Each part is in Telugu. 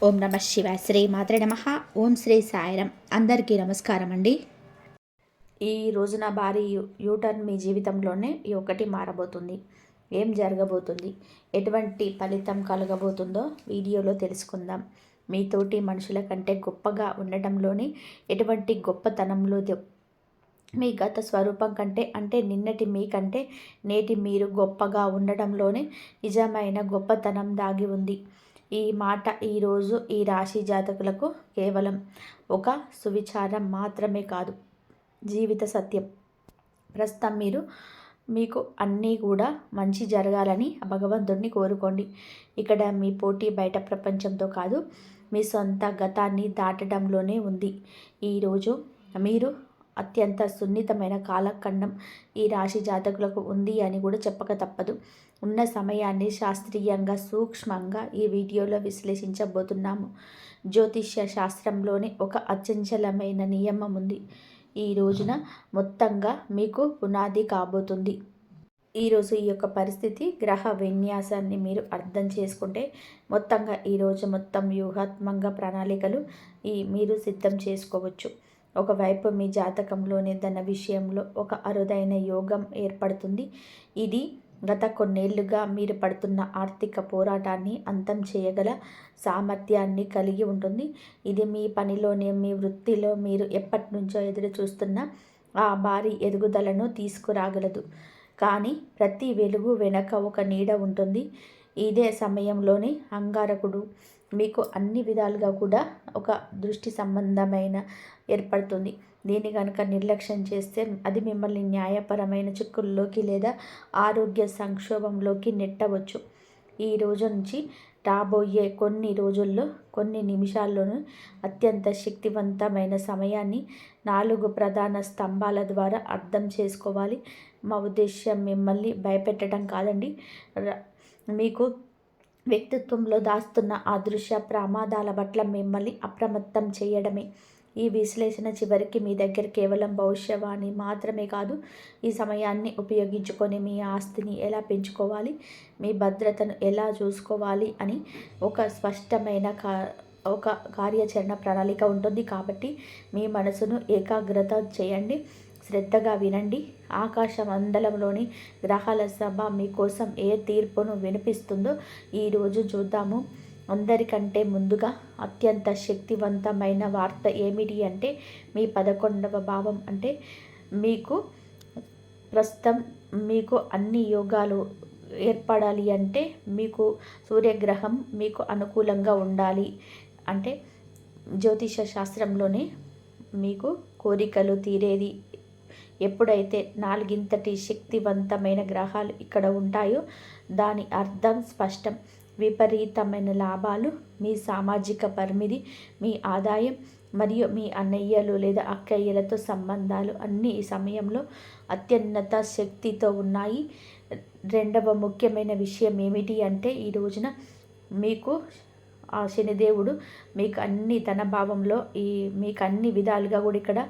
ఓం నమ శివాయ. శ్రీ మాత్రే నమ. ఓం శ్రీ సాయిరం. అందరికీ నమస్కారం అండి. ఈ రోజున భారీ యూటర్న్ మీ జీవితంలోనే ఈ ఒకటి మారబోతుంది. ఏం జరగబోతుంది, ఎటువంటి ఫలితం కలగబోతుందో వీడియోలో తెలుసుకుందాం. మీతోటి మనుషుల కంటే గొప్పగా ఉండటంలోనే ఎటువంటి గొప్పతనంలో మీ గత స్వరూపం కంటే అంటే నిన్నటి మీకంటే నేటి మీరు గొప్పగా ఉండడంలోనే నిజమైన గొప్పతనం దాగి ఉంది. ఈ మాట ఈరోజు ఈ రాశి జాతకులకు కేవలం ఒక సువిచారం మాత్రమే కాదు, జీవిత సత్యం. ప్రస్తుతం మీకు అన్నీ కూడా మంచి జరగాలని భగవంతుడిని కోరుకోండి. ఇక్కడ మీ పోటీ బయట ప్రపంచంతో కాదు, మీ సొంత గతాన్ని దాటడంలోనే ఉంది. ఈరోజు మీరు అత్యంత సున్నితమైన కాలఖండం ఈ రాశి జాతకులకు ఉంది అని కూడా చెప్పక తప్పదు. ఉన్న సమయాన్ని శాస్త్రీయంగా సూక్ష్మంగా ఈ వీడియోలో విశ్లేషించబోతున్నాము. జ్యోతిష్య శాస్త్రంలోని ఒక అచంచలమైన నియమం ఉంది. ఈ రోజున మొత్తంగా మీకు పునాది కాబోతుంది. ఈరోజు ఈ యొక్క పరిస్థితి గ్రహ విన్యాసాన్ని మీరు అర్థం చేసుకుంటే మొత్తంగా ఈరోజు మొత్తం వ్యూహాత్మకంగా ప్రణాళికలు మీరు సిద్ధం చేసుకోవచ్చు. ఒకవైపు మీ జాతకంలోని ధన విషయంలో ఒక అరుదైన యోగం ఏర్పడుతుంది. ఇది గత కొన్నేళ్లుగా మీరు పడుతున్న ఆర్థిక పోరాటాన్ని అంతం చేయగల సామర్థ్యాన్ని కలిగి ఉంటుంది. ఇది మీ పనిలోనే, మీ వృత్తిలో మీరు ఎప్పటి నుంచో ఎదురు చూస్తున్న ఆ భారీ ఎదుగుదలను తీసుకురాగలదు. కానీ ప్రతి వెలుగు వెనక ఒక నీడ ఉంటుంది. ఇదే సమయంలోనే అంగారకుడు మీకు అన్ని విధాలుగా కూడా ఒక దృష్టి సంబంధమైన ఏర్పడుతుంది. దీన్ని కనుక నిర్లక్ష్యం చేస్తే అది మిమ్మల్ని న్యాయపరమైన చిక్కుల్లోకి లేదా ఆరోగ్య సంక్షోభంలోకి నెట్టవచ్చు. ఈ రోజు నుంచి రాబోయే కొన్ని రోజుల్లో, కొన్ని నిమిషాల్లోనూ అత్యంత శక్తివంతమైన సమయాన్ని 4 ప్రధాన స్తంభాల ద్వారా అర్థం చేసుకోవాలి. మా ఉద్దేశ్యం మిమ్మల్ని భయపెట్టడం కాదండి, మీకు వ్యక్తిత్వంలో దాస్తున్న అదృశ్య ప్రమాదాల పట్ల మిమ్మల్ని అప్రమత్తం చేయడమే. ఈ విశ్లేషణ చివరికి మీ దగ్గర కేవలం భవిష్యవాణి మాత్రమే కాదు, ఈ సమయాన్ని ఉపయోగించుకొని మీ ఆస్తిని ఎలా పెంచుకోవాలి, మీ భద్రతను ఎలా చూసుకోవాలి అని ఒక స్పష్టమైన ఒక కార్యాచరణ ప్రణాళిక ఉంటుంది. కాబట్టి మీ మనసును ఏకాగ్రత చేయండి, శ్రద్ధగా వినండి. ఆకాశ మండలంలోని గ్రహాల సభ మీకోసం ఏ తీర్పును వినిపిస్తుందో ఈరోజు చూద్దాము. అందరికంటే ముందుగా అత్యంత శక్తివంతమైన వార్త ఏమిటి అంటే, మీ 11వ భావం అంటే మీకు ప్రస్తుతం మీకు అన్ని యోగాలు ఏర్పడాలి అంటే మీకు సూర్యగ్రహం మీకు అనుకూలంగా ఉండాలి. అంటే జ్యోతిష శాస్త్రంలోనే మీకు కోరికలు తీరేది ఎప్పుడైతే 4 శక్తివంతమైన గ్రహాలు ఇక్కడ ఉంటాయో దాని అర్థం స్పష్టం. విపరీతమైన లాభాలు, మీ సామాజిక పరిమితి, మీ ఆదాయం మరియు మీ అన్నయ్యలు లేదా అక్కయ్యలతో సంబంధాలు అన్నీ ఈ సమయంలో అత్యున్నత శక్తితో ఉన్నాయి. రెండవ ముఖ్యమైన విషయం ఏమిటి అంటే, ఈ రోజున మీకు ఆ శనిదేవుడు మీకు అన్ని తన భావంలో మీకు అన్ని విధాలుగా కూడా ఇక్కడ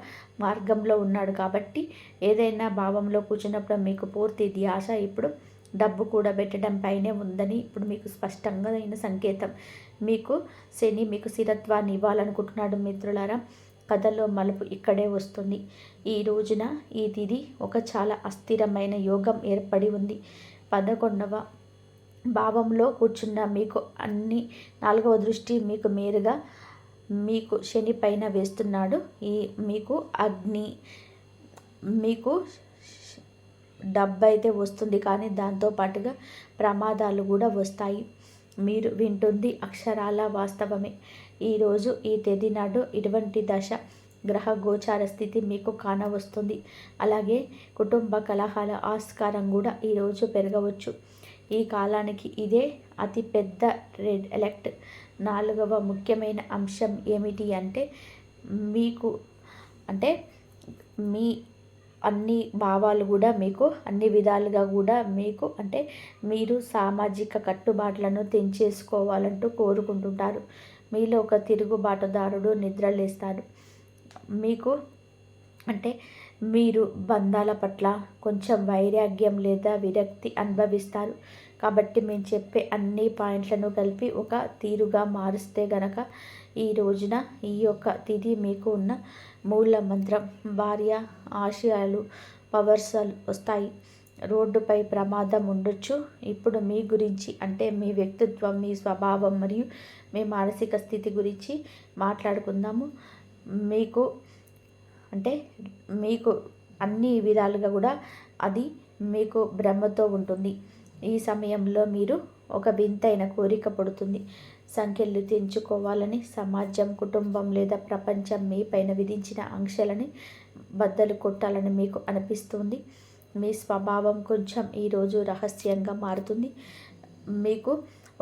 మార్గంలో ఉన్నాడు. కాబట్టి ఏదైనా భావంలో కూర్చున్నప్పుడు మీకు పూర్తి ధ్యాస ఇప్పుడు డబ్బు కూడా పెట్టడం పైనే ఉందని ఇప్పుడు మీకు స్పష్టంగా అయిన సంకేతం. మీకు శని మీకు స్థిరత్వాన్ని ఇవ్వాలనుకుంటున్నాడు. మిత్రులారా, కథలో మలుపు ఇక్కడే వస్తుంది. ఈ రోజున ఈ తిథి ఒక చాలా అస్థిరమైన యోగం ఏర్పడి ఉంది. 11వ భావంలో కూర్చున్న మీకు అన్ని 4వ దృష్టి మీకు మేరుగా మీకు శని పైన వేస్తున్నాడు. మీకు అగ్ని, మీకు డబ్బు అయితే వస్తుంది, కానీ దాంతోపాటుగా ప్రమాదాలు కూడా వస్తాయి. మీరు వింటుంది అక్షరాల వాస్తవమే. ఈరోజు ఈ తేదీ నాడు ఇటువంటి దశ గ్రహ గోచార స్థితి మీకు కానవస్తుంది. అలాగే కుటుంబ కలహాల ఆస్కారం కూడా ఈరోజు పెరగవచ్చు. ఈ కాలానికి ఇదే అతిపెద్ద రెడ్ అలర్ట్. 4వ ముఖ్యమైన అంశం ఏమిటి అంటే, మీకు అంటే మీ అన్ని భావాలు కూడా మీకు అన్ని విధాలుగా కూడా మీకు అంటే మీరు సామాజిక కట్టుబాట్లను తెంచేసుకోవాలంటూ కోరుకుంటుంటారు. మీలో ఒక తిరుగుబాటుదారుడు నిద్రలేస్తాడు. మీకు అంటే మీరు బంధాల పట్ల కొంచెం వైరాగ్యం లేదా విరక్తి అనుభవిస్తారు. కాబట్టి మేము చెప్పే అన్ని పాయింట్లను కలిపి ఒక తీరుగా మారుస్తే గనక ఈ రోజున ఈ యొక్క తిథి మీకు ఉన్న మూల మంత్రం భార్య ఆశయాలు పవర్స్ వస్తాయి. రోడ్డుపై ప్రమాదం ఉండొచ్చు. ఇప్పుడు మీ గురించి అంటే మీ వ్యక్తిత్వం, మీ స్వభావం మరియు మీ మానసిక స్థితి గురించి మాట్లాడుకుందాము. మీకు అంటే మీకు అన్ని విధాలుగా కూడా అది మీకు భ్రమతో ఉంటుంది. ఈ సమయంలో మీరు ఒక వింతైన కోరిక పడుతుంది. సంఖ్యలు తెంచుకోవాలని సమాజం, కుటుంబం లేదా ప్రపంచం మీ పైన విధించిన ఆంక్షలని బద్దలు కొట్టాలని మీకు అనిపిస్తుంది. మీ స్వభావం కొంచెం ఈరోజు రహస్యంగా మారుతుంది. మీకు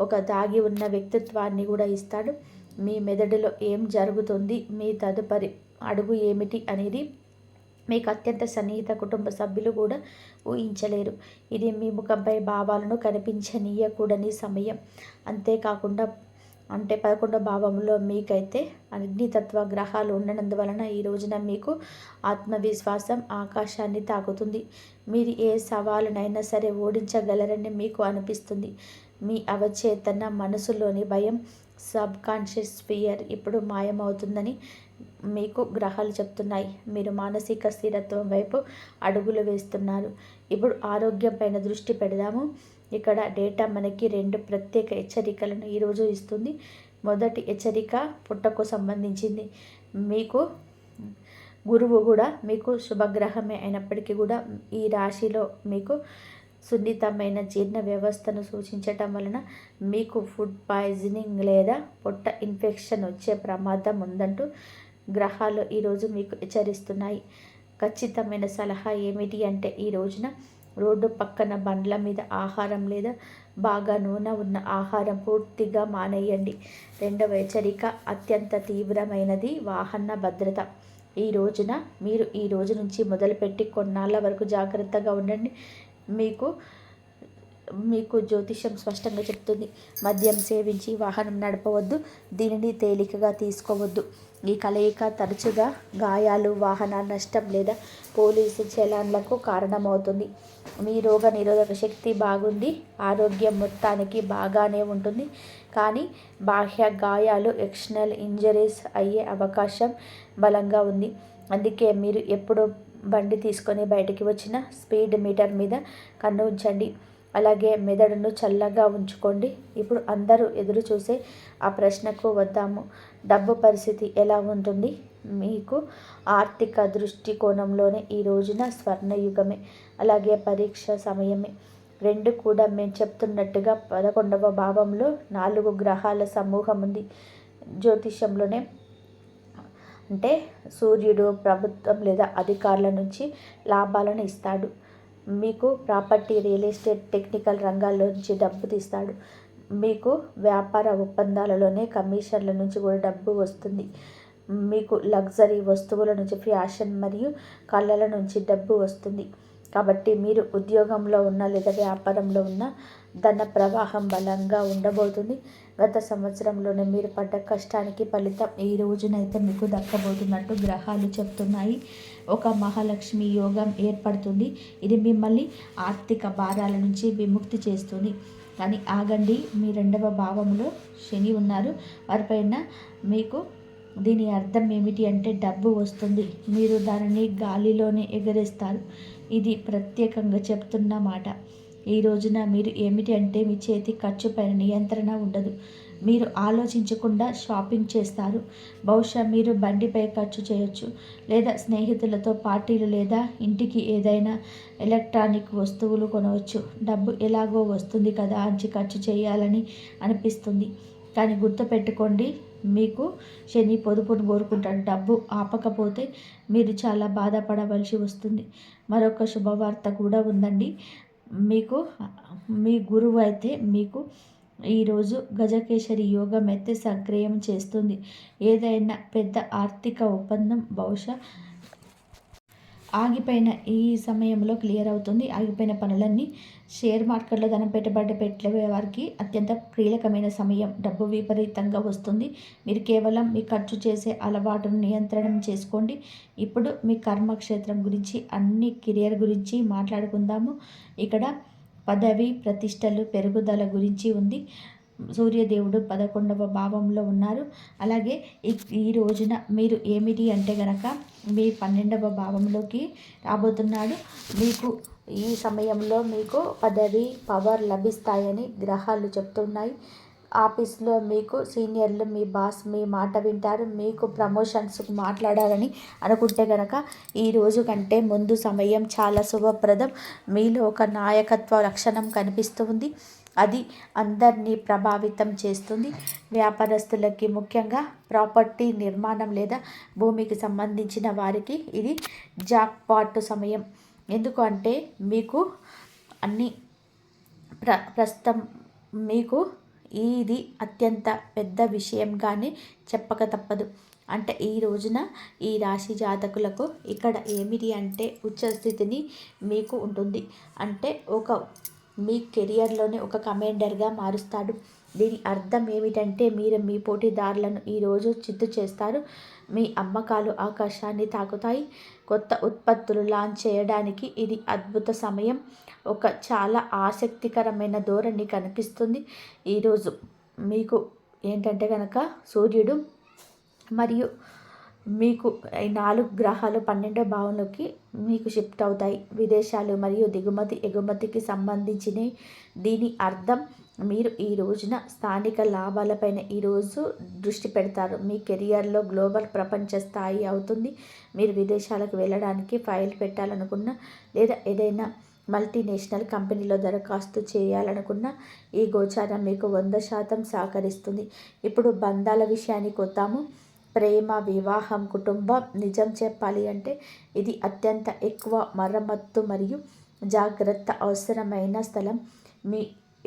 ఒక దాగి ఉన్న వ్యక్తిత్వాన్ని కూడా ఇస్తాడు. మీ మెదడులో ఏం జరుగుతుంది, మీ తదుపరి అడుగు ఏమిటి అనేది మీకు అత్యంత సన్నిహిత కుటుంబ సభ్యులు కూడా ఊహించలేరు. ఇది మీ ముఖంపై భావాలను కనిపించనీయకూడని సమయం. అంతేకాకుండా 11వ భావంలో మీకైతే అగ్నితత్వ గ్రహాలు ఉండనందువలన ఈ రోజున మీకు ఆత్మవిశ్వాసం ఆకాశాన్ని తాకుతుంది. మీరు ఏ సవాలునైనా సరే ఓడించగలరని మీకు అనిపిస్తుంది. మీ అవచేతన మనసులోని భయం, సబ్కాన్షియస్ ఫియర్ ఇప్పుడు మాయమవుతుందని మీకు గ్రహాలు చెప్తున్నాయి. మీరు మానసిక స్థిరత్వం వైపు అడుగులు వేస్తున్నారు. ఇప్పుడు ఆరోగ్యం పైన దృష్టి పెడదాము. ఇక్కడ డేటా మనకి 2 ప్రత్యేక హెచ్చరికలను ఈరోజు ఇస్తుంది. మొదటి హెచ్చరిక పుట్టకు సంబంధించింది. మీకు గురువు కూడా మీకు శుభగ్రహమే అయినప్పటికీ కూడా ఈ రాశిలో మీకు సున్నితమైన జీర్ణ వ్యవస్థను సూచించటం వలన మీకు ఫుడ్ పాయిజనింగ్ లేదా పొట్ట ఇన్ఫెక్షన్ వచ్చే ప్రమాదం ఉందంటూ గ్రహాలు ఈరోజు మీకు హెచ్చరిస్తున్నాయి. ఖచ్చితమైన సలహా ఏమిటి అంటే ఈ రోజున రోడ్డు పక్కన బండ్ల మీద ఆహారం లేదా బాగా నూనె ఉన్న ఆహారం పూర్తిగా మానేయండి. రెండవ హెచ్చరిక అత్యంత తీవ్రమైనది వాహన భద్రత. ఈ రోజున మీరు ఈ రోజు నుంచి మొదలుపెట్టి కొన్నాళ్ళ వరకు జాగ్రత్తగా ఉండండి. మీకు జ్యోతిష్యం స్పష్టంగా చెప్తుంది. మద్యం సేవించి వాహనం నడపవద్దు. దీనిని తేలికగా తీసుకోవద్దు. ఈ కలయిక తరచుగా గాయాలు, వాహన నష్టం లేదా పోలీసు చలాన్లకు కారణమవుతుంది. మీ రోగ నిరోధక శక్తి బాగుంది, ఆరోగ్యం మొత్తానికి బాగానే ఉంటుంది. కానీ బాహ్య గాయాలు, ఎక్స్టర్నల్ ఇంజరీస్ అయ్యే అవకాశం బలంగా ఉంది. అందుకే మీరు ఎప్పుడు బండి తీసుకొని బయటికి వచ్చిన స్పీడ్ మీటర్ మీద కన్ను ఉంచండి. అలాగే మెదడును చల్లగా ఉంచుకోండి. ఇప్పుడు అందరూ ఎదురు చూసే ఆ ప్రశ్నకు వద్దాము. డబ్బు పరిస్థితి ఎలా ఉంటుంది? మీకు ఆర్థిక దృష్టికోణంలోనే ఈ రోజున స్వర్ణయుగమే, అలాగే పరీక్ష సమయమే. 2 కూడా మేము చెప్తున్నట్టుగా 11వ భావంలో 4 గ్రహాల సమూహం ఉంది. జ్యోతిష్యంలోనే అంటే సూర్యుడు ప్రభుత్వం లేదా అధికారుల నుంచి లాభాలను ఇస్తాడు. మీకు ప్రాపర్టీ, రియల్ ఎస్టేట్, టెక్నికల్ రంగాల్లో నుంచి డబ్బు తీస్తాడు. మీకు వ్యాపార ఒప్పందాలలోనే కమిషన్ల నుంచి కూడా డబ్బు వస్తుంది. మీకు లగ్జరీ వస్తువుల నుంచి, ఫ్యాషన్ మరియు కళల నుంచి డబ్బు వస్తుంది. కాబట్టి మీరు ఉద్యోగంలో ఉన్న లేదా వ్యాపారంలో ఉన్న ధన ప్రవాహం బలంగా ఉండబోతుంది. గత సంవత్సరంలోనే మీరు పడ్డ కష్టానికి ఫలితం ఈ రోజునైతే మీకు దక్కబోతున్నట్టు గ్రహాలు చెప్తున్నాయి. ఒక మహాలక్ష్మి యోగం ఏర్పడుతుంది. ఇది మిమ్మల్ని ఆర్థిక భారాల నుంచి విముక్తి చేస్తుంది. కానీ ఆగండి, మీ 2వ భావంలో శని ఉన్నారు. వారిపైన మీకు దీని అర్థం ఏమిటి అంటే డబ్బు వస్తుంది. మీరు దానిని గాలిలోనే ఎగరేస్తారు. ఇది ప్రత్యేకంగా చెప్తున్న మాట. ఈ రోజున మీరు ఏమిటి అంటే మీ చేతి ఖర్చు పైన నియంత్రణ ఉండదు. మీరు ఆలోచించకుండా షాపింగ్ చేస్తారు. బహుశా మీరు బండిపై ఖర్చు చేయొచ్చు, లేదా స్నేహితులతో పార్టీలు లేదా ఇంటికి ఏదైనా ఎలక్ట్రానిక్ వస్తువులు కొనవచ్చు. డబ్బు ఎలాగో వస్తుంది కదా అని ఖర్చు చేయాలని అనిపిస్తుంది. కానీ గుర్తుపెట్టుకోండి, మీకు శని పొదుపును కోరుకుంటాడు. డబ్బు ఆపకపోతే మీరు చాలా బాధపడవలసి వస్తుంది. మరొక శుభవార్త కూడా ఉందండి. మీ గురువు అయితే మీకు ఈరోజు గజకేసరి యోగం అయితే సక్రియం చేస్తుంది. ఏదైనా పెద్ద ఆర్థిక ఒప్పందం బహుశా ఆగిపోయిన ఈ సమయంలో క్లియర్ అవుతుంది. ఆగిపోయిన పనులన్నీ షేర్ మార్కెట్లో ధనం పెట్టుబడి పెట్టే వారికి అత్యంత కీలకమైన సమయం. డబ్బు విపరీతంగా వస్తుంది. మీరు కేవలం మీ ఖర్చు చేసే అలవాటును నియంత్రణ చేసుకోండి. ఇప్పుడు మీ కర్మక్షేత్రం గురించి, అన్ని కెరియర్ గురించి మాట్లాడుకుందాము. ఇక్కడ పదవి ప్రతిష్టలు పెరుగుదల గురించి ఉంది. సూర్యదేవుడు 11వ భావంలో ఉన్నారు. అలాగే ఈ రోజున మీరు ఏమిటి అంటే గనక మీ 12వ భావంలోకి రాబోతున్నాడు. మీకు ఈ సమయంలో మీకు పదవి పవర్ లభిస్తాయని గ్రహాలు చెప్తున్నాయి. ఆఫీస్లో మీకు సీనియర్లు మీ బాస్ మీ మాట వింటారు. మీకు ప్రమోషన్స్ మాట్లాడాలని అనుకుంటే కనుక ఈ రోజు కంటే ముందు సమయం చాలా శుభప్రదం. మీలో ఒక నాయకత్వ లక్షణం కనిపిస్తుంది. అది అందరినీ ప్రభావితం చేస్తుంది. వ్యాపారస్తులకి ముఖ్యంగా ప్రాపర్టీ నిర్మాణం లేదా భూమికి సంబంధించిన వారికి ఇది జాక్పాట్ సమయం. ఎందుకు అంటే మీకు అన్ని ప్రస్తుతం మీకు ఇది అత్యంత పెద్ద విషయంగానే చెప్పక తప్పదు. అంటే ఈ రోజున ఈ రాశి జాతకులకు ఇక్కడ ఏమిటి అంటే ఉచ్చస్థితిని మీకు ఉంటుంది. అంటే మీ కెరియర్లోనే ఒక కమాండర్గా మారుస్తాడు. దీని అర్థం ఏమిటంటే మీరు మీ పోటీదారులను ఈరోజు చిత్తు చేస్తారు. మీ అమ్మకాలు ఆకాశాన్ని తాకుతాయి. కొత్త ఉత్పత్తులు లాంచ్ చేయడానికి ఇది అద్భుత సమయం. ఒక చాలా ఆసక్తికరమైన ధోరణి కనిపిస్తుంది. ఈరోజు మీకు ఏంటంటే కనుక సూర్యుడు మరియు మీకు ఈ 4 గ్రహాలు 12వ భావంలోకి మీకు షిఫ్ట్ అవుతాయి. విదేశాలు మరియు దిగుమతి ఎగుమతికి సంబంధించిన దీని అర్థం మీరు ఈ రోజున స్థానిక లాభాలపైన ఈరోజు దృష్టి పెడతారు. మీ కెరియర్లో గ్లోబల్ ప్రపంచ స్థాయి అవుతుంది. మీరు విదేశాలకు వెళ్ళడానికి ఫైల్ పెట్టాలనుకున్న లేదా ఏదైనా మల్టీనేషనల్ కంపెనీలో దరఖాస్తు చేయాలనుకున్న ఈ గోచారం మీకు 100% సహకరిస్తుంది. ఇప్పుడు బంధాల విషయానికి వద్దాము. ప్రేమ, వివాహం, కుటుంబం. నిజం చెప్పాలి అంటే ఇది అత్యంత ఎక్కువ మరమ్మత్తు మరియు జాగ్రత్త అవసరమైన స్థలం. మీ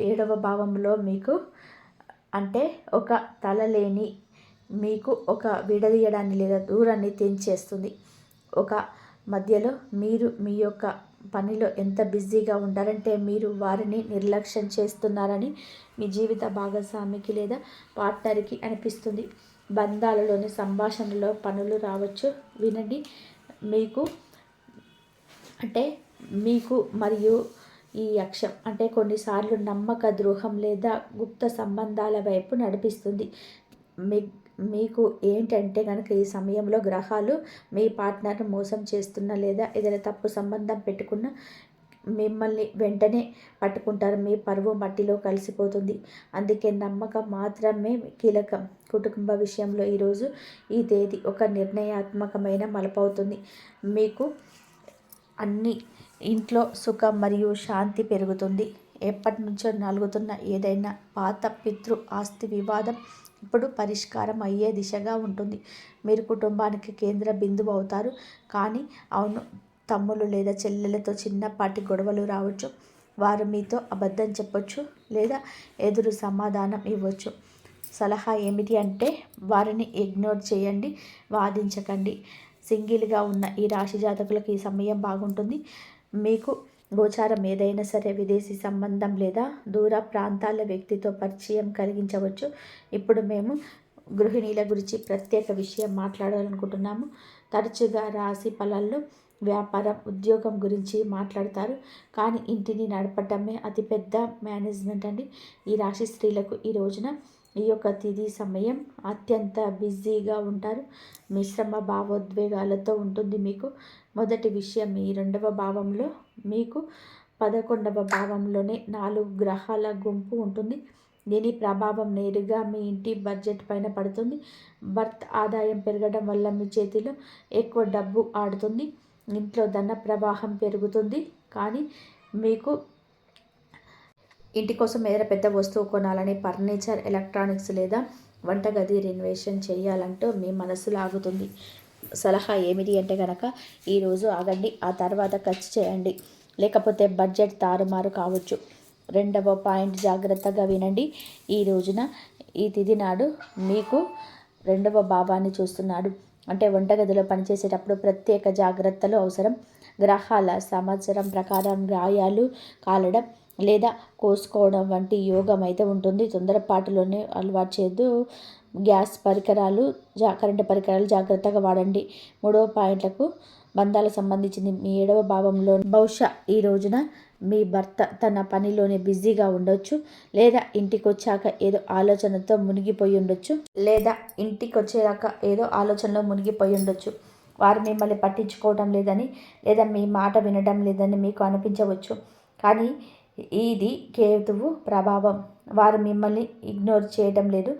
7వ భావంలో మీకు అంటే ఒక తలలేని మీకు ఒక విడదీయడాన్ని లేదా దూరాన్ని తెంచేస్తుంది. ఒక మధ్యలో మీరు మీ యొక్క పనిలో ఎంత బిజీగా ఉంటారంటే మీరు వారిని నిర్లక్ష్యం చేస్తున్నారని మీ జీవిత భాగస్వామికి లేదా పార్ట్నర్కి అనిపిస్తుంది. బంధాలలోని సంభాషణలో పనులు రావచ్చు. వినండి. మీకు మరియు ఈ అక్షం అంటే కొన్నిసార్లు నమ్మక ద్రోహం లేదా గుప్త సంబంధాల వైపు నడిపిస్తుంది. మీకు ఏంటంటే కనుక ఈ సమయంలో గ్రహాలు మీ పార్ట్నర్ను మోసం చేస్తున్న లేదా ఏదైనా తప్పు సంబంధం పెట్టుకున్న మిమ్మల్ని వెంటనే పట్టుకుంటారు. మీ పరువు మట్టిలో కలిసిపోతుంది. అందుకే నమ్మకం మాత్రమే కీలకం. కుటుంబ విషయంలో ఈరోజు ఈ తేదీ ఒక నిర్ణయాత్మకమైన మలుపవుతుంది. మీకు అన్ని ఇంట్లో సుఖం మరియు శాంతి పెరుగుతుంది. ఎప్పటి నుంచో నలుగుతున్న ఏదైనా పాత పితృ ఆస్తి వివాదం ఇప్పుడు పరిష్కారం అయ్యే దిశగా ఉంటుంది. మీరు కుటుంబానికి కేంద్ర బిందువు అవుతారు. కానీ అవును, తమ్ముళ్ళు లేదా చెల్లెలతో చిన్నపాటి గొడవలు రావచ్చు. వారు మీతో అబద్ధం చెప్పొచ్చు లేదా ఎదురు సమాధానం ఇవ్వచ్చు. సలహా ఏమిటి అంటే వారిని ఇగ్నోర్ చేయండి, వాదించకండి. సింగిల్గా ఉన్న ఈ రాశి జాతకులకు ఈ సమయం బాగుంటుంది. మీకు గోచారం ఏదైనా సరే విదేశీ సంబంధం లేదా దూర ప్రాంతాల వ్యక్తితో పరిచయం కలిగించవచ్చు. ఇప్పుడు మేము గృహిణీల గురించి ప్రత్యేక విషయం మాట్లాడాలనుకుంటున్నాము. తరచుగా రాశి ఫలాల్లో వ్యాపారం, ఉద్యోగం గురించి మాట్లాడతారు. కానీ ఇంటిని నడపటమే అతిపెద్ద మేనేజ్మెంట్ అండి. ఈ రాశి స్త్రీలకు ఈ రోజున ఈ యొక్క తిథి సమయం అత్యంత బిజీగా ఉంటారు. మిశ్రమ భావోద్వేగాలతో ఉంటుంది. మీకు మొదటి విషయం మీ 2వ భావంలో మీకు 11వ భావంలోనే 4 గ్రహాల గుంపు ఉంటుంది. దీని ప్రభావం నేరుగా మీ ఇంటి బడ్జెట్ పైన పడుతుంది. బర్త్ ఆదాయం పెరగడం వల్ల మీ చేతిలో ఎక్కువ డబ్బు ఆడుతుంది. ఇంట్లో ధన ప్రవాహం పెరుగుతుంది. కానీ మీకు ఇంటి కోసం ఏదైనా పెద్ద వస్తువు కొనాలని, ఫర్నిచర్, ఎలక్ట్రానిక్స్ లేదా వంటగది రెనోవేషన్ చేయాలంటూ మీ మనసు లాగుతుంది. సలహా ఏమిటి అంటే కనుక ఈరోజు ఆగండి, ఆ తర్వాత ఖర్చు చేయండి, లేకపోతే బడ్జెట్ తారుమారు కావచ్చు. 2వ పాయింట్ జాగ్రత్తగా వినండి. ఈ రోజున ఈ తిథి నాడు మీకు 2వ భావాన్ని చూస్తున్నాడు. అంటే వంటగదిలో పనిచేసేటప్పుడు ప్రత్యేక జాగ్రత్తలు అవసరం. గ్రహాల సంవత్సరం ప్రకారం గాయాలు కాలడం లేదా కోసుకోవడం వంటి యోగం అయితే ఉంటుంది. తొందరపాటులోనే అలవాటు చేయొద్దు. గ్యాస్ పరికరాలు, కరెంటు పరికరాలు జాగ్రత్తగా వాడండి. 3వ పాయింట్లకు బంధాలకు సంబంధించింది. మీ 7వ భావంలో బహుశా ఈ రోజున మీ భర్త తన పనిలోనే బిజీగా ఉండొచ్చు, లేదా ఇంటికి వచ్చాక ఏదో ఆలోచనతో మునిగిపోయి ఉండొచ్చు, లేదా ఇంటికి వచ్చాక ఏదో ఆలోచనలో మునిగిపోయి ఉండొచ్చు. వారు మిమ్మల్ని పట్టించుకోవడం లేదని, లేదా మీ మాట వినడం లేదని మీకు అనిపించవచ్చు. కానీ ఇది కేతువు ప్రభావం. వారు మిమ్మల్ని ఇగ్నోర్ చేయడం లేదు.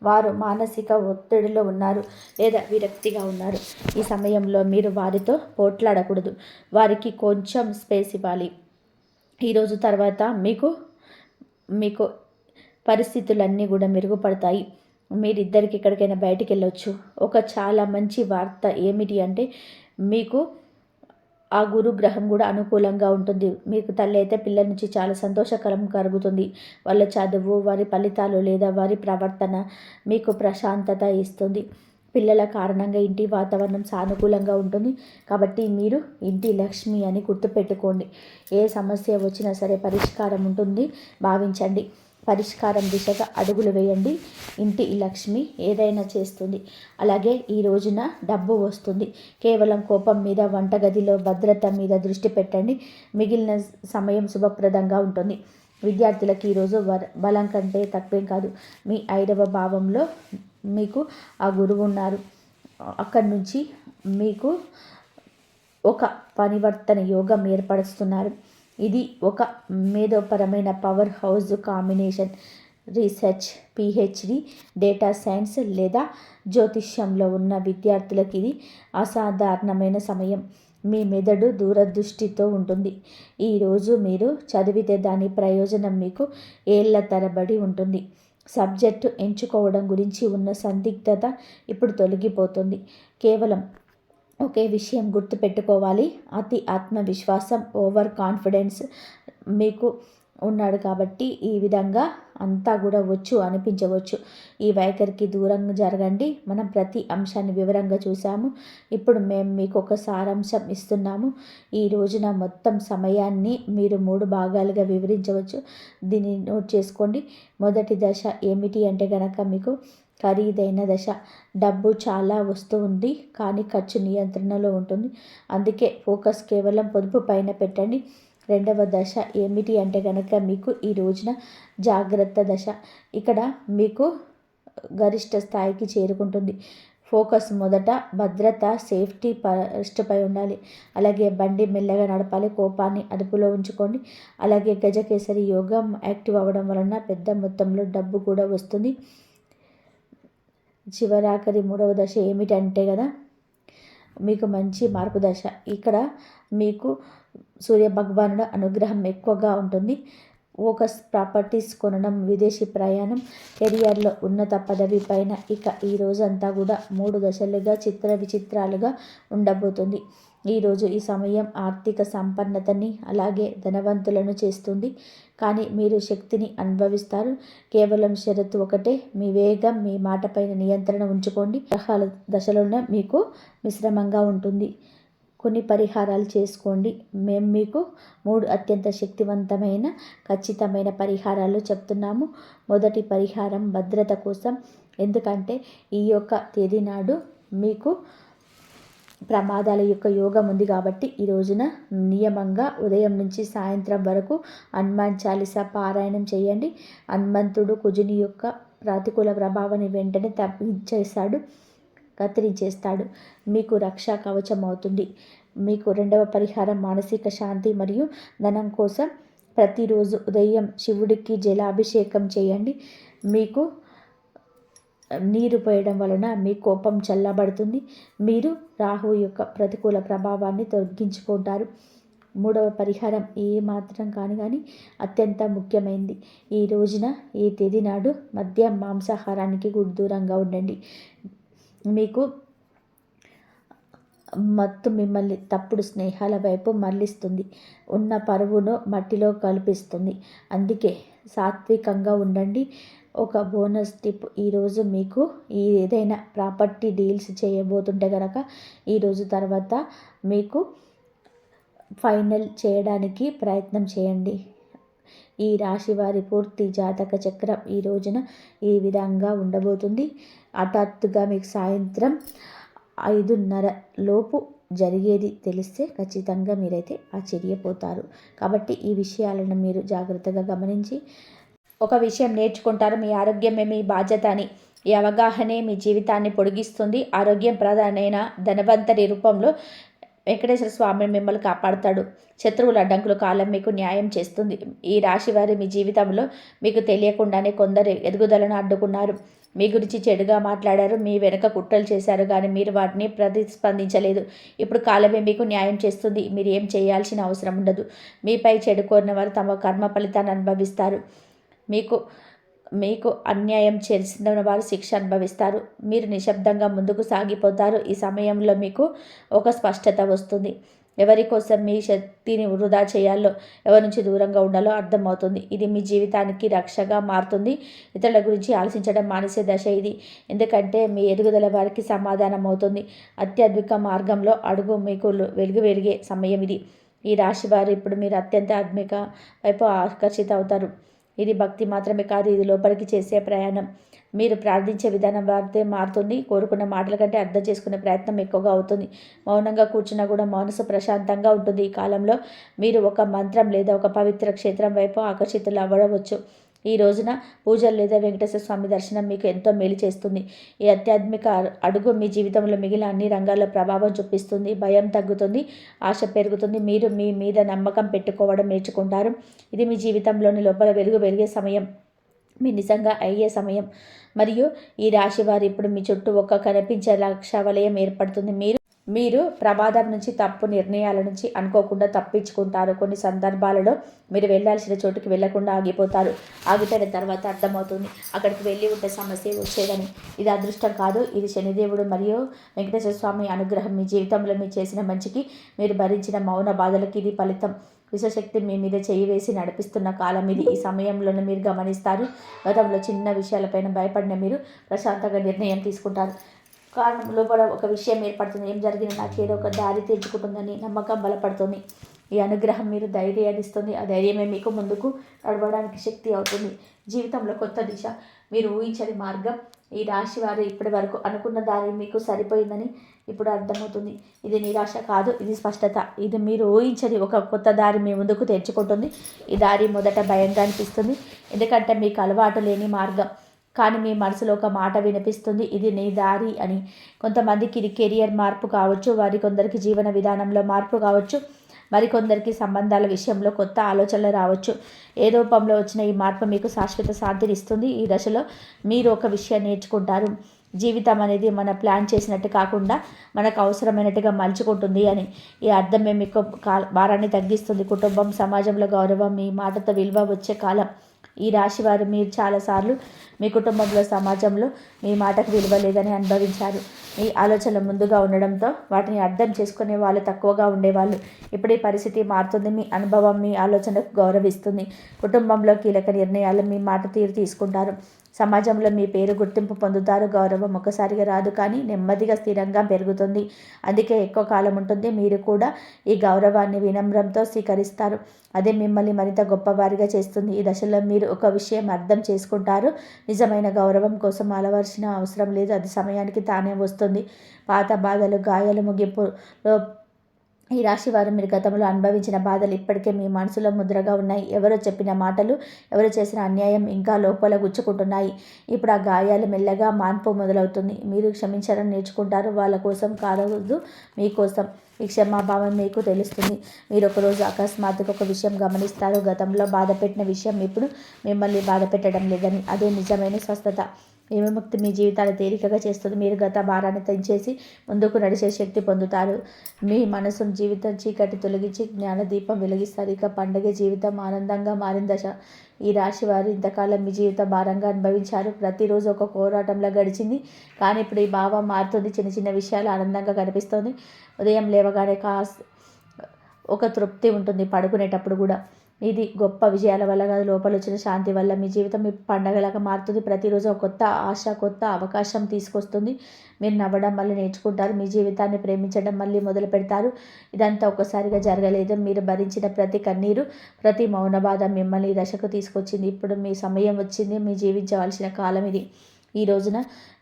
వారు మానసిక ఒత్తిడిలో ఉన్నారు, లేదా విరక్తిగా ఉన్నారు. ఈ సమయంలో మీరు వారితో పోట్లాడకూడదు. వారికి కొంచెం స్పేస్ ఇవ్వాలి. ఈరోజు తర్వాత మీకు పరిస్థితులన్నీ కూడా మెరుగుపడతాయి. మీరిద్దరికి ఎక్కడికైనా బయటికి వెళ్ళొచ్చు. ఒక చాలా మంచి వార్త ఏమిటి అంటే, మీకు ఆ గురుగ్రహం కూడా అనుకూలంగా ఉంటుంది. మీకు తల్లి అయితే పిల్లల నుంచి చాలా సంతోషకరం కలుగుతుంది. వాళ్ళ చదువు, వారి ఫలితాలు లేదా వారి ప్రవర్తన మీకు ప్రశాంతత ఇస్తుంది. పిల్లల కారణంగా ఇంటి వాతావరణం సానుకూలంగా ఉంటుంది. కాబట్టి మీరు ఇంటి లక్ష్మి అని గుర్తుపెట్టుకోండి. ఏ సమస్య వచ్చినా సరే పరిష్కారం ఉంటుంది భావించండి. పరిష్కారం దిశగా అడుగులు వేయండి. ఇంటి లక్ష్మి ఏదైనా చేస్తుంది. అలాగే ఈ రోజున డబ్బు వస్తుంది. కేవలం కోపం మీద, వంటగదిలో భద్రత మీద దృష్టి పెట్టండి. మిగిలిన సమయం శుభప్రదంగా ఉంటుంది. విద్యార్థులకు ఈరోజు బలం కంటే తక్కువేం కాదు. మీ 5వ భావంలో మీకు ఆ గురువు ఉన్నారు. అక్కడి నుంచి మీకు ఒక పరివర్తన యోగం ఏర్పరుస్తున్నారు. ఇది ఒక మేధోపరమైన powerhouse combination. Research, PhD, data science లేదా జ్యోతిష్యంలో ఉన్న విద్యార్థులకు ఇది అసాధారణమైన సమయం. మీ మెదడు దూరదృష్టితో ఉంటుంది. ఈరోజు మీరు చదివితే దాని ప్రయోజనం మీకు ఏళ్ల తరబడి ఉంటుంది. సబ్జెక్టు ఎంచుకోవడం గురించి ఉన్న సందిగ్ధత ఇప్పుడు తొలగిపోతుంది. కేవలం ఒకే విషయం గుర్తుపెట్టుకోవాలి. అతి ఆత్మవిశ్వాసం, ఓవర్ కాన్ఫిడెన్స్ మీకు ఉన్నాడు. కాబట్టి ఈ విధంగా అంతా కూడా అనిపించవచ్చు. ఈ వైఖరికి దూరంగా జరగండి. మనం ప్రతి అంశాన్ని వివరంగా చూసాము. ఇప్పుడు మేము మీకు ఒక సారాంశం ఇస్తున్నాము. ఈ రోజున మొత్తం సమయాన్ని మీరు 3 భాగాలుగా వివరించవచ్చు. దీన్ని నోట్ చేసుకోండి. మొదటి దశ ఏమిటి అంటే కనుక మీకు ఖరీదైన దశ. డబ్బు చాలా వస్తుంది, కానీ ఖర్చు నియంత్రణలో ఉంటుంది. అందుకే ఫోకస్ కేవలం పొదుపు పైన పెట్టండి. 2వ దశ ఏమిటి అంటే కనుక మీకు ఈ రోజున జాగ్రత్త దశ. ఇక్కడ మీకు గరిష్ట స్థాయికి చేరుకుంటుంది. ఫోకస్ మొదట భద్రత, సేఫ్టీ ఫస్ట్పై ఉండాలి. అలాగే బండి మెల్లగా నడపాలి. కోపాన్ని అదుపులో ఉంచుకోండి. అలాగే గజకేసరి యోగం యాక్టివ్ అవ్వడం వలన పెద్ద మొత్తంలో డబ్బు కూడా వస్తుంది. చివరాఖరి 3వ దశ ఏమిటంటే కదా మీకు మంచి మార్పు దశ. ఇక్కడ మీకు సూర్య భగవానుడు అనుగ్రహం ఎక్కువగా ఉంటుంది. ఫోకస్, ప్రాపర్టీస్ కొనడం, విదేశీ ప్రయాణం, కెరియర్లో ఉన్నత పదవి పైన. ఇక ఈ రోజంతా కూడా 3 దశలుగా చిత్ర విచిత్రాలుగా ఉండబోతుంది. ఈరోజు ఈ సమయం ఆర్థిక సంపన్నతని, అలాగే ధనవంతులను చేస్తుంది. కానీ మీరు శక్తిని అనుభవిస్తారు. కేవలం షరతు ఒకటే, మీ వేగం, మీ మాటపైన నియంత్రణ ఉంచుకోండి. గ్రహాల దశలోనే మీకు మిశ్రమంగా ఉంటుంది. కొన్ని పరిహారాలు చేసుకోండి. మేము మీకు 3 అత్యంత శక్తివంతమైన, ఖచ్చితమైన పరిహారాలు చెప్తున్నాము. మొదటి పరిహారం భద్రత కోసం. ఎందుకంటే ఈ యొక్క తేదీ నాడు మీకు ప్రమాదాల యొక్క యోగం ఉంది. కాబట్టి ఈ రోజున నియమంగా ఉదయం నుంచి సాయంత్రం వరకు హనుమాన్ చాలీసా పారాయణం చేయండి. హనుమంతుడు కుజుని యొక్క ప్రతికూల ప్రభావాన్ని వెంటనే కత్తిరించేస్తాడు. మీకు రక్షా కవచం అవుతుంది. మీకు 2వ పరిహారం మానసిక శాంతి మరియు ధనం కోసం. ప్రతిరోజు ఉదయం శివుడికి జలాభిషేకం చేయండి. మీకు నీరు పోయడం వలన మీ కోపం చల్లబడుతుంది. మీరు రాహు యొక్క ప్రతికూల ప్రభావాన్ని తొలగించుకుంటారు. 3వ పరిహారం మాత్రం కానీ అత్యంత ముఖ్యమైనది. ఈ రోజున ఈ తేదీ నాడు మద్యం, మాంసాహారానికి దూరంగా ఉండండి. మీకు మత్తు మిమ్మల్ని తప్పుడు స్నేహాల వైపు మళ్లిస్తుంది. ఉన్న పరువును మట్టిలో కలిపిస్తుంది. అందుకే సాత్వికంగా ఉండండి. ఒక బోనస్ టిప్, ఈరోజు మీకు ఏదైనా ప్రాపర్టీ డీల్స్ చేయబోతుంటే కనుక ఈరోజు తర్వాత మీకు ఫైనల్ చేయడానికి ప్రయత్నం చేయండి. ఈ రాశి వారి పూర్తి జాతక చక్రం ఈ రోజున ఈ విధంగా ఉండబోతుంది. హఠాత్తుగా మీకు సాయంత్రం 5:30 లోపు జరిగేది తెలిస్తే ఖచ్చితంగా మీరైతే ఆశ్చర్యపోతారు. కాబట్టి ఈ విషయాలను మీరు జాగ్రత్తగా గమనించి ఒక విషయం నేర్చుకుంటారు. మీ ఆరోగ్యమే మీ బాధ్యత అని. ఈ అవగాహనే మీ జీవితాన్ని పొడిగిస్తుంది. ఆరోగ్యం ప్రధానైన ధనవంతరి రూపంలో వెంకటేశ్వర స్వామి మిమ్మల్ని కాపాడుతాడు. శత్రువుల అడ్డంకుల కాలం మీకు న్యాయం చేస్తుంది. ఈ రాశి వారి మీ జీవితంలో మీకు తెలియకుండానే కొందరు ఎదుగుదలను అడ్డుకున్నారు. మీ గురించి చెడుగా మాట్లాడారు, మీ వెనుక కుట్రలు చేశారు, కానీ మీరు వాటిని ప్రతిస్పందించలేదు. ఇప్పుడు కాలమే మీకు న్యాయం చేస్తుంది. మీరు ఏం చేయాల్సిన అవసరం ఉండదు. మీపై చెడు కోరిన వారు తమ కర్మ ఫలితాన్ని అనుభవిస్తారు. మీకు మీకు అన్యాయం చేసిన వారు శిక్ష అనుభవిస్తారు. మీరు నిశ్శబ్దంగా ముందుకు సాగిపోతారు. ఈ సమయంలో మీకు ఒక స్పష్టత వస్తుంది. ఎవరి కోసం మీ శక్తిని వృధా చేయాలో, ఎవరి నుంచి దూరంగా ఉండాలో అర్థమవుతుంది. ఇది మీ జీవితానికి రక్షగా మారుతుంది. ఇతరుల గురించి ఆలోచించడం మానేసే దశ ఇది. ఎందుకంటే మీ ఎదుగుదల వారికి సమాధానం అవుతుంది. అత్యద్భుత మార్గంలో అడుగు మీకు వెలిగే సమయం ఇది. ఈ రాశి వారు ఇప్పుడు మీరు అత్యంత ఆత్మిక వైపు ఆకర్షిత అవుతారు. ఇది భక్తి మాత్రమే కాదు, ఇది లోపలికి చేసే ప్రయాణం. మీరు ప్రార్థించే విధానం వారితే మారుతుంది. కోరుకున్న మాటల కంటే అర్థం చేసుకునే ప్రయత్నం ఎక్కువగా అవుతుంది. మౌనంగా కూర్చున్నా కూడా మనసు ప్రశాంతంగా ఉంటుంది. ఈ కాలంలో మీరు ఒక మంత్రం లేదా ఒక పవిత్ర క్షేత్రం వైపు ఆకర్షితులు అవ్వవచ్చు. ఈ రోజున పూజలు లేదా వెంకటేశ్వర స్వామి దర్శనం మీకు ఎంతో మేలు చేస్తుంది. ఈ ఆధ్యాత్మిక అడుగు మీ జీవితంలో మిగిలిన అన్ని రంగాల్లో ప్రభావం చూపిస్తుంది. భయం తగ్గుతుంది, ఆశ పెరుగుతుంది. మీరు మీ మీద నమ్మకం పెట్టుకోవడం నేర్చుకుంటారు. ఇది మీ జీవితంలోని లోపల వెలిగే సమయం, మీ నిజంగా అయ్యే సమయం. మరియు ఈ రాశి వారు ఇప్పుడు మీ చుట్టూ ఒక కనిపించే లక్ష్య వలయం ఏర్పడుతుంది. మీరు ప్రమాదం నుంచి, తప్పు నిర్ణయాల నుంచి అనుకోకుండా తప్పించుకుంటారు. కొన్ని సందర్భాలలో మీరు వెళ్ళాల్సిన చోటుకి వెళ్లకుండా ఆగిపోతారు. ఆగిపోయిన తర్వాత అర్థమవుతుంది అక్కడికి వెళ్ళి ఉంటే సమస్య వచ్చేదని. ఇది అదృష్టం కాదు, ఇది శనిదేవుడు మరియు వెంకటేశ్వర స్వామి అనుగ్రహం. మీ జీవితంలో మీరు చేసిన మంచికి, మీరు భరించిన మౌన బాధలకి ఇది ఫలితం. విశ్వశక్తి మీ మీద చేయి వేసి నడిపిస్తున్న కాలం ఇది. ఈ సమయంలోనే మీరు గమనిస్తారు, గతంలో చిన్న విషయాలపైన భయపడిన మీరు ప్రశాంతంగా నిర్ణయం తీసుకుంటారు. కారణం లోపల ఒక విషయం ఏర్పడుతుంది. ఏం జరిగినా నాకు ఏదో ఒక దారి తెచ్చుకుంటుందని నమ్మకం బలపడుతుంది. ఈ అనుగ్రహం మీరు ధైర్యాన్ని ఇస్తుంది. ఆ ధైర్యమే మీకు ముందుకు నడవడానికి శక్తి అవుతుంది. జీవితంలో కొత్త దిశ, మీరు ఊహించని మార్గం. ఈ రాశి వారు ఇప్పటి వరకు అనుకున్న దారి మీకు సరిపోయిందని ఇప్పుడు అర్థమవుతుంది. ఇది నిరాశ కాదు, ఇది స్పష్టత. ఇది మీరు ఊహించని ఒక కొత్త దారి మీ ముందుకు తెచ్చుకుంటుంది. ఈ దారి మొదట భయంగా అనిపిస్తుంది, ఎందుకంటే మీకు అలవాటు లేని మార్గం. కానీ మీ మనసులో ఒక మాట వినిపిస్తుంది, ఇది నీ దారి అని. కొంతమందికి ఇది కెరియర్ మార్పు కావచ్చు, కొందరికి జీవన విధానంలో మార్పు కావచ్చు, మరికొందరికి సంబంధాల విషయంలో కొత్త ఆలోచనలు రావచ్చు. ఏ రూపంలో వచ్చిన ఈ మార్పు మీకు శాశ్వత శాంతిని ఇస్తుంది. ఈ దశలో మీరు ఒక విషయాన్ని నేర్చుకుంటారు. జీవితం అనేది మన ప్లాన్ చేసినట్టు కాకుండా మనకు అవసరమైనట్టుగా మలుచుకుంటుంది అని. ఈ అర్థమే మీకు భారాన్ని తగ్గిస్తుంది. కుటుంబం, సమాజంలో గౌరవం, మీ మాటతో విలువ వచ్చే కాలం. ఈ రాశి వారు మీరు చాలాసార్లు మీ కుటుంబంలో, సమాజంలో మీ మాటకు విలువ లేదని అనుభవించారు. మీ ఆలోచనలు ముందుగా ఉండడంతో వాటిని అర్థం చేసుకునే వాళ్ళు తక్కువగా ఉండేవాళ్ళు. ఇప్పుడు ఈ పరిస్థితి మారుతుంది. మీ అనుభవం మీ ఆలోచనకు గౌరవిస్తుంది. కుటుంబంలో కీలక నిర్ణయాలు మీ మాట తీరు తీసుకుంటారు. సమాజంలో మీ పేరు గుర్తింపు పొందుతారు. గౌరవం ఒక్కసారిగా రాదు, కానీ నెమ్మదిగా స్థిరంగా పెరుగుతుంది. అందుకే ఎక్కువ కాలం ఉంటుంది. మీరు కూడా ఈ గౌరవాన్ని వినమ్రంతో స్వీకరిస్తారు. అదే మిమ్మల్ని మరింత గొప్పవారిగా చేస్తుంది. ఈ దశలో మీరు ఒక విషయం అర్థం చేసుకుంటారు, నిజమైన గౌరవం కోసం అలవర్చిన అవసరం లేదు, అది సమయానికి తానే వస్తుంది. పాత బాధలు, గాయాలు ముగింపులో ఈ రాశి వారు మీరు గతంలో అనుభవించిన బాధలు ఇప్పటికే మీ మనసులో ముద్రగా ఉన్నాయి. ఎవరో చెప్పిన మాటలు, ఎవరు చేసిన అన్యాయం ఇంకా లోపల గుచ్చుకుంటున్నాయి. ఇప్పుడు ఆ గాయాలు మెల్లగా మార్పు మొదలవుతుంది. మీరు క్షమించడం నేర్చుకుంటారు. వాళ్ళ కోసం కాదు, మీకోసం. ఈ క్షమాభావం మీకు తెలుస్తుంది. మీరు ఒకరోజు అకస్మాత్తుగా ఒక విషయం గమనిస్తారు. గతంలో బాధ పెట్టిన విషయం ఇప్పుడు మిమ్మల్ని బాధ పెట్టడం లేదని. అదే నిజమైన స్వస్థత. ఈ విముక్తి మీ జీవితాన్ని తేలికగా చేస్తుంది. మీరు గత భారాన్ని తెంచేసి ముందుకు నడిచే శక్తి పొందుతారు. మీ మనసును జీవితం చీకటి తొలగించి జ్ఞానదీపం వెలిగిస్తారు. ఇక పండుగ జీవితం ఆనందంగా మారిన దశ. ఈ రాశి వారు ఇంతకాలం మీ జీవిత భారంగా అనుభవించారు. ప్రతిరోజు ఒక పోరాటంలో గడిచింది, కానీ ఇప్పుడు ఈ భావం మారుతుంది. చిన్న చిన్న విషయాలు ఆనందంగా కనిపిస్తుంది. ఉదయం లేవగానే ఒక తృప్తి ఉంటుంది, పడుకునేటప్పుడు కూడా. ఇది గొప్ప విజయాల వల్ల కాదు, లోపల వచ్చిన శాంతి వల్ల. మీ జీవితం మీ పండగలాగా మారుతుంది. ప్రతిరోజు ఒక కొత్త ఆశ, కొత్త అవకాశం తీసుకొస్తుంది. మీరు నవ్వడం మళ్ళీ నేర్చుకుంటారు. మీ జీవితాన్ని ప్రేమించడం మళ్ళీ మొదలు పెడతారు. ఇదంతా ఒక్కసారిగా జరగలేదు. మీరు భరించిన ప్రతి కన్నీరు, ప్రతి మౌన బాధ మిమ్మల్ని ఈ దశకు తీసుకొచ్చింది. ఇప్పుడు మీ సమయం వచ్చింది. మీ జీవించవలసిన కాలం ఇది. ఈ రోజున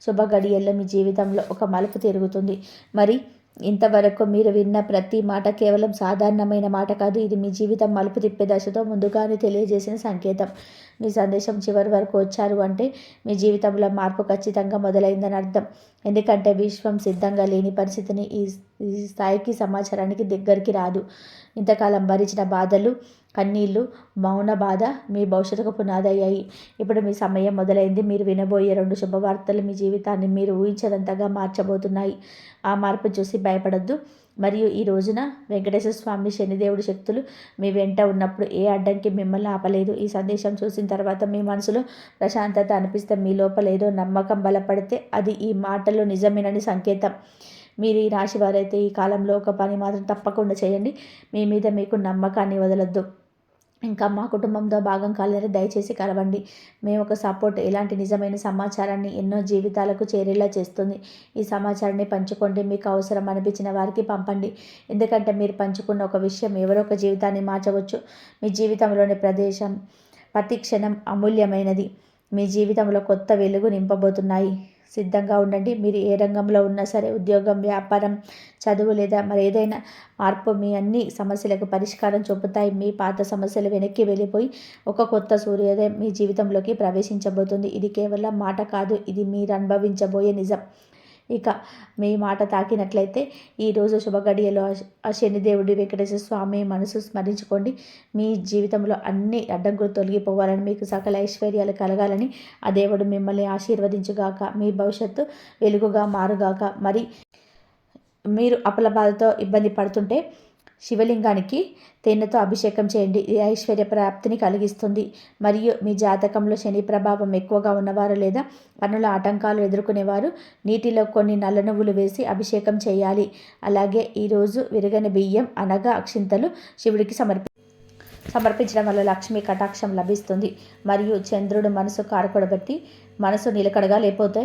శుభ గడియల్లో మీ జీవితంలో ఒక మలుపు తిరుగుతుంది. మరి ఇంతవరకు మీరు విన్న ప్రతి మాట కేవలం సాధారణమైన మాట కాదు. ఇది మీ జీవితం మలుపు తిప్పే దశతో ముందుగానే తెలియజేసిన సంకేతం. మీ సందేశం చివరి వరకు వచ్చారు అంటే మీ జీవితంలో మార్పు ఖచ్చితంగా మొదలైందని అర్థం. ఎందుకంటే విశ్వం సిద్ధంగా లేని పరిస్థితిని ఈ స్థాయికి సమాచారానికి దగ్గరికి రాదు. ఇంతకాలం భరించిన బాధలు, కన్నీళ్ళు, మౌన బాధ మీ భవిష్యత్తుకు పునాదయ్యాయి. ఇప్పుడు మీ సమయం మొదలైంది. మీరు వినబోయే 2 శుభవార్తలు మీ జీవితాన్ని మీరు ఊహించదంతగా మార్చబోతున్నాయి. ఆ మార్పు చూసి భయపడొద్దు. మరియు ఈ రోజున వెంకటేశ్వర స్వామి, శనిదేవుడి శక్తులు మీ వెంట ఉన్నప్పుడు ఏ అడ్డంకి మిమ్మల్ని ఆపలేదు. ఈ సందేశం చూసిన తర్వాత మీ మనసులో ప్రశాంతత అనిపిస్తే, మీ లోపల ఏదో నమ్మకం బలపడితే అది ఈ మాటలు నిజమేనని సంకేతం. మీరు ఈ రాశి వారైతే ఈ కాలంలో ఒక పని మాత్రం తప్పకుండా చేయండి. మీ మీద మీకు నమ్మకాన్ని వదలొద్దు. ఇంకా మా కుటుంబంతో భాగం కాలేదని దయచేసి కలవండి. మేము ఒక సపోర్ట్. ఎలాంటి నిజమైన సమాచారాన్ని ఎన్నో జీవితాలకు చేరేలా చేస్తుంది. ఈ సమాచారాన్ని పంచుకోండి. మీకు అవసరం అనిపించిన వారికి పంపండి. ఎందుకంటే మీరు పంచుకున్న ఒక విషయం ఎవరో ఒక జీవితాన్ని మార్చవచ్చు. మీ జీవితంలోని ప్రతి క్షణం అమూల్యమైనది. మీ జీవితంలో కొత్త వెలుగు నింపబోతున్నాయి. సిద్ధంగా ఉండండి. మీరు ఏ రంగంలో ఉన్నా సరే, ఉద్యోగం, వ్యాపారం, చదువు లేదా మరి ఏదైనా మార్పు మీ అన్ని సమస్యలకు పరిష్కారం చూపుతాయి. మీ పాత సమస్యలు వెనక్కి వెళ్ళిపోయి ఒక కొత్త సూర్యోదయం మీ జీవితంలోకి ప్రవేశించబోతుంది. ఇది కేవలం మాట కాదు, ఇది మీరు అనుభవించబోయే నిజం. ఇక మీ మాట తాకినట్లయితే ఈరోజు శుభగడియలో ఆ శనిదేవుడి, వెంకటేశ్వర స్వామి మనసు స్మరించుకోండి. మీ జీవితంలో అన్ని అడ్డంకులు తొలగిపోవాలని, మీకు సకల ఐశ్వర్యాలు కలగాలని ఆ దేవుడు మిమ్మల్ని ఆశీర్వదించుగాక. మీ భవిష్యత్తు వెలుగుగా మారుగాక. మరి మీరు అప్పుల బాధతో ఇబ్బంది పడుతుంటే శివలింగానికి తేనెతో అభిషేకం చేయండి. ఇది ఐశ్వర్య ప్రాప్తిని కలిగిస్తుంది. మరియు మీ జాతకంలో శని ప్రభావం ఎక్కువగా ఉన్నవారు లేదా పనుల ఆటంకాలు ఎదుర్కొనేవారు నీటిలో కొన్ని నల్ల నువ్వులు వేసి అభిషేకం చేయాలి. అలాగే ఈరోజు విరగని బియ్యం అనగా అక్షింతలు శివుడికి సమర్పించడం వల్ల లక్ష్మీ కటాక్షం లభిస్తుంది. మరియు చంద్రుడు మనసు కారకుడు బట్టి మనసు నిలకడగా లేకపోతే